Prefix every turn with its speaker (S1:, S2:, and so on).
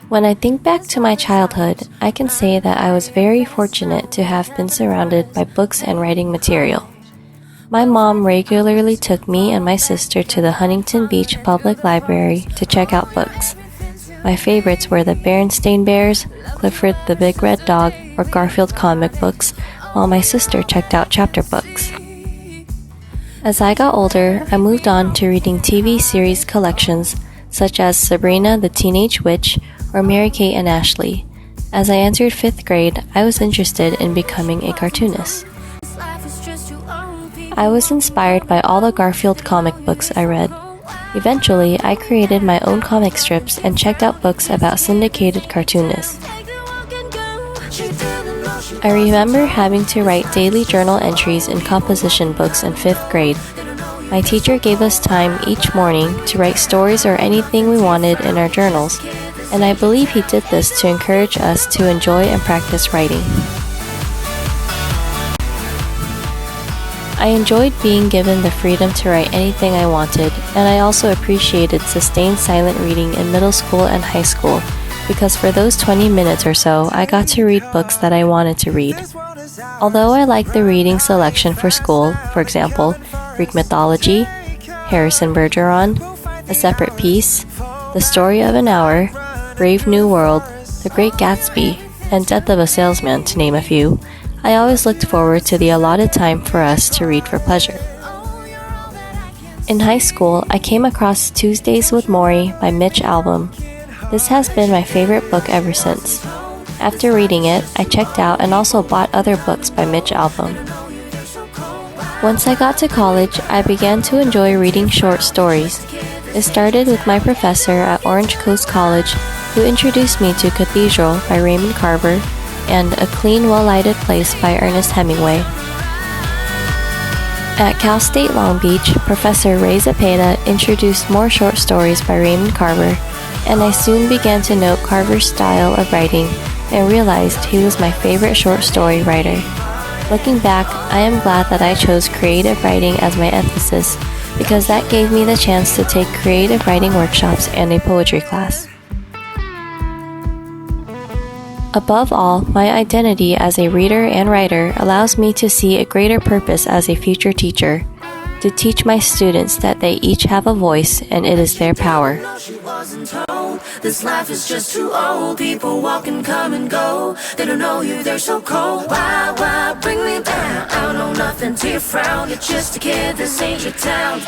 S1: When I think back to my childhood, I can say that I was very fortunate to have been surrounded by books and writing material. My mom regularly took me and my sister to the Huntington Beach Public Library to check out books. My favorites were the Berenstain Bears, Clifford the Big Red Dog, or Garfield comic books, while my sister checked out chapter books. As I got older, I moved on to reading TV series collections such as Sabrina the Teenage Witch or Mary-Kate and Ashley. As I entered 5th grade, I was interested in becoming a cartoonist. I was inspired by all the Garfield comic books I read. Eventually, I created my own comic strips and checked out books about syndicated cartoonists. I remember having to write daily journal entries in composition books in 5th grade. My teacher gave us time each morning to write stories or anything we wanted in our journals, and I believe he did this to encourage us to enjoy and practice writing. I enjoyed being given the freedom to write anything I wanted, and I also appreciated sustained silent reading in middle school and high school, because for those 20 minutes or so, I got to read books that I wanted to read. Although I liked the reading selection for school, for example, Greek mythology, Harrison Bergeron, A Separate Piece, The Story of an Hour, Brave New World, The Great Gatsby, and Death of a Salesman, to name a few, I always looked forward to the allotted time for us to read for pleasure. In high school, I came across Tuesdays with Morrie by Mitch Albom. This has been my favorite book ever since. After reading it, I checked out and also bought other books by Mitch Albom. Once I got to college, I began to enjoy reading short stories. It started with my professor at Orange Coast College, who introduced me to Cathedral by Raymond Carver and A Clean, Well-Lighted Place by Ernest Hemingway. At Cal State Long Beach, Professor Ray Zepeda introduced more short stories by Raymond Carver, and I soon began to note Carver's style of writing and realized he was my favorite short story writer. Looking back, I am glad that I chose creative writing as my emphasis, because that gave me the chance to take creative writing workshops and a poetry class. Above all, my identity as a reader and writer allows me to see a greater purpose as a future teacher, to teach my students that they each have a voice and it is their power. This life is just too old. People walk and come and go. They don't know you, they're so cold. Why bring me down? I don't know nothing to your frown. You're just a kid, this ain't your town.